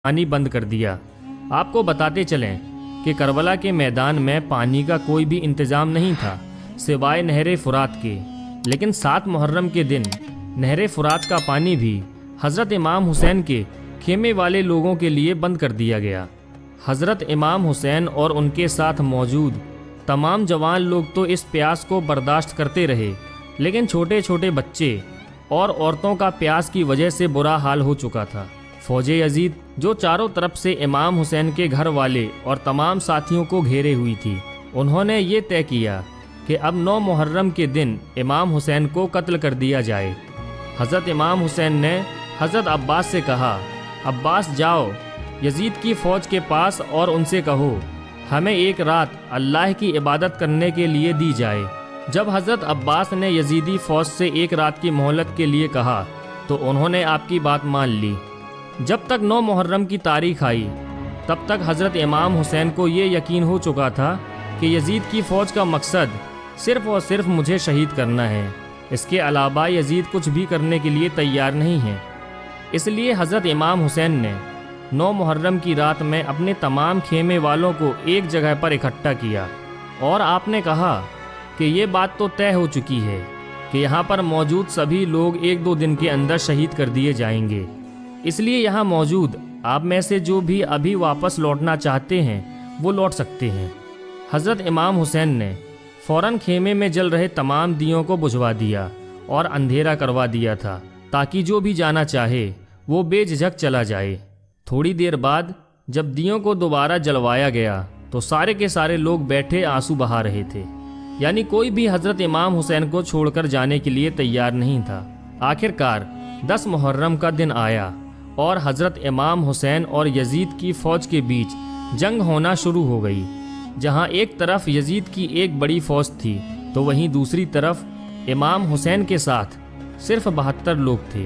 پانی بند کر دیا۔ آپ کو بتاتے چلیں کہ کربلا کے میدان میں پانی کا کوئی بھی انتظام نہیں تھا سوائے نہر فرات کے، لیکن 7 محرم کے دن نہر فرات کا پانی بھی حضرت امام حسین کے خیمے والے لوگوں کے لیے بند کر دیا گیا۔ حضرت امام حسین اور ان کے ساتھ موجود تمام جوان لوگ تو اس پیاس کو برداشت کرتے رہے، لیکن چھوٹے چھوٹے بچے اور عورتوں کا پیاس کی وجہ سے برا حال ہو چکا تھا۔ فوج یزید جو چاروں طرف سے امام حسین کے گھر والے اور تمام ساتھیوں کو گھیرے ہوئی تھی، انہوں نے یہ طے کیا کہ اب 9 محرم کے دن امام حسین کو قتل کر دیا جائے۔ حضرت امام حسین نے حضرت عباس سے کہا، عباس جاؤ یزید کی فوج کے پاس اور ان سے کہو ہمیں ایک رات اللہ کی عبادت کرنے کے لیے دی جائے۔ جب حضرت عباس نے یزیدی فوج سے ایک رات کی مہلت کے لیے کہا تو انہوں نے آپ کی بات مان لی۔ جب تک 9 محرم کی تاریخ آئی تب تک حضرت امام حسین کو یہ یقین ہو چکا تھا کہ یزید کی فوج کا مقصد صرف اور صرف مجھے شہید کرنا ہے، اس کے علاوہ یزید کچھ بھی کرنے کے لیے تیار نہیں ہے۔ اس لیے حضرت امام حسین نے 9 محرم کی رات میں اپنے تمام خیمے والوں کو ایک جگہ پر اکٹھا کیا، اور آپ نے کہا کہ یہ بات تو طے ہو چکی ہے کہ یہاں پر موجود سبھی لوگ 1-2 دن کے اندر شہید کر دیے جائیں گے، اس لیے یہاں موجود آپ میں سے جو بھی ابھی واپس لوٹنا چاہتے ہیں وہ لوٹ سکتے ہیں۔ حضرت امام حسین نے فوراً خیمے میں جل رہے تمام دیوں کو بجھوا دیا اور اندھیرا کروا دیا تھا تاکہ جو بھی جانا چاہے وہ بے جھجک چلا جائے۔ تھوڑی دیر بعد جب دیوں کو دوبارہ جلوایا گیا تو سارے کے سارے لوگ بیٹھے آنسو بہا رہے تھے، یعنی کوئی بھی حضرت امام حسین کو چھوڑ کر جانے کے لیے تیار نہیں تھا۔ آخرکار 10 محرم کا دن آیا اور حضرت امام حسین اور یزید کی فوج کے بیچ جنگ ہونا شروع ہو گئی۔ جہاں ایک طرف یزید کی ایک بڑی فوج تھی تو وہیں دوسری طرف امام حسین کے ساتھ صرف 72 لوگ تھے۔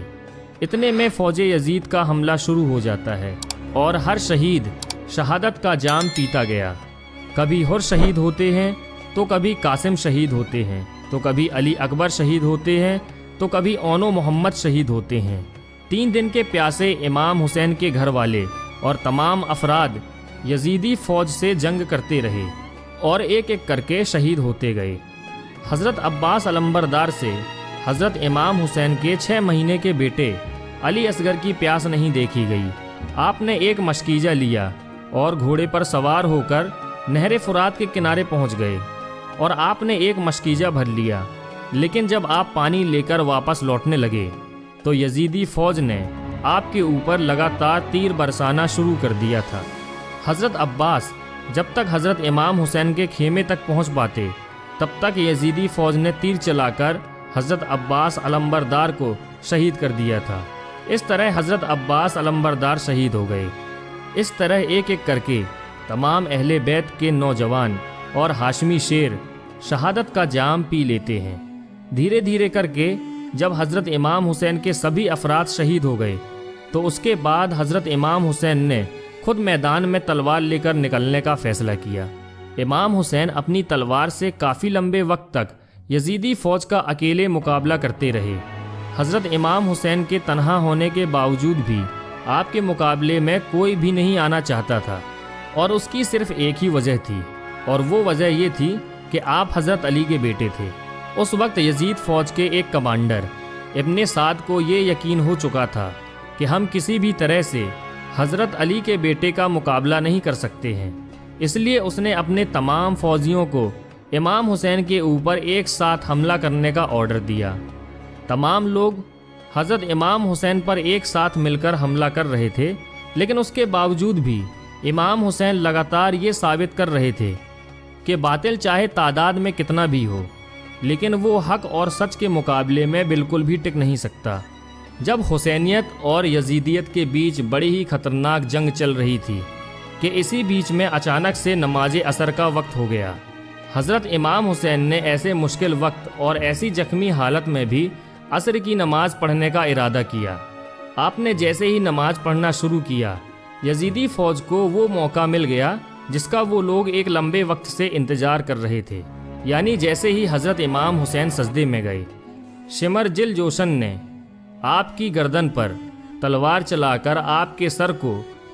اتنے میں فوج یزید کا حملہ شروع ہو جاتا ہے اور ہر شہید شہادت کا جام پیتا گیا۔ کبھی حر شہید ہوتے ہیں تو کبھی قاسم شہید ہوتے ہیں، تو کبھی علی اکبر شہید ہوتے ہیں، تو کبھی اونو محمد شہید ہوتے ہیں۔ 3 دن کے پیاسے امام حسین کے گھر والے اور تمام افراد یزیدی فوج سے جنگ کرتے رہے اور ایک ایک کر کے شہید ہوتے گئے۔ حضرت عباس علمبردار سے حضرت امام حسین کے 6 مہینے کے بیٹے علی اصغر کی پیاس نہیں دیکھی گئی۔ آپ نے ایک مشکیزہ لیا اور گھوڑے پر سوار ہو کر نہر فرات کے کنارے پہنچ گئے، اور آپ نے ایک مشکیزہ بھر لیا، لیکن جب آپ پانی لے کر واپس لوٹنے لگے تو یزیدی فوج نے آپ کے اوپر لگاتار تیر برسانا شروع کر دیا تھا۔ حضرت عباس جب تک حضرت امام حسین کے خیمے تک پہنچ پاتے تب تک یزیدی فوج نے تیر چلا کر حضرت عباس علمبردار کو شہید کر دیا تھا۔ اس طرح حضرت عباس علمبردار شہید ہو گئے۔ اس طرح ایک ایک کر کے تمام اہل بیت کے نوجوان اور ہاشمی شیر شہادت کا جام پی لیتے ہیں۔ دھیرے دھیرے کر کے جب حضرت امام حسین کے سبھی افراد شہید ہو گئے تو اس کے بعد حضرت امام حسین نے خود میدان میں تلوار لے کر نکلنے کا فیصلہ کیا۔ امام حسین اپنی تلوار سے کافی لمبے وقت تک یزیدی فوج کا اکیلے مقابلہ کرتے رہے۔ حضرت امام حسین کے تنہا ہونے کے باوجود بھی آپ کے مقابلے میں کوئی بھی نہیں آنا چاہتا تھا، اور اس کی صرف ایک ہی وجہ تھی، اور وہ وجہ یہ تھی کہ آپ حضرت علی کے بیٹے تھے۔ اس وقت یزید فوج کے ایک کمانڈر ابن سعد کو یہ یقین ہو چکا تھا کہ ہم کسی بھی طرح سے حضرت علی کے بیٹے کا مقابلہ نہیں کر سکتے ہیں، اس لیے اس نے اپنے تمام فوجیوں کو امام حسین کے اوپر ایک ساتھ حملہ کرنے کا آرڈر دیا۔ تمام لوگ حضرت امام حسین پر ایک ساتھ مل کر حملہ کر رہے تھے، لیکن اس کے باوجود بھی امام حسین لگاتار یہ ثابت کر رہے تھے کہ باطل چاہے تعداد میں کتنا بھی ہو، لیکن وہ حق اور سچ کے مقابلے میں بالکل بھی ٹک نہیں سکتا۔ جب حسینیت اور یزیدیت کے بیچ بڑی ہی خطرناک جنگ چل رہی تھی کہ اسی بیچ میں اچانک سے نماز عصر کا وقت ہو گیا۔ حضرت امام حسین نے ایسے مشکل وقت اور ایسی زخمی حالت میں بھی عصر کی نماز پڑھنے کا ارادہ کیا۔ آپ نے جیسے ہی نماز پڑھنا شروع کیا، یزیدی فوج کو وہ موقع مل گیا جس کا وہ لوگ ایک لمبے وقت سے انتظار کر رہے تھے، یعنی جیسے ہی حضرت امام حسین سجدے میں گئے، شمر جل جوشن نے آپ کی گردن پر تلوار چلا کر آپ کے سر کو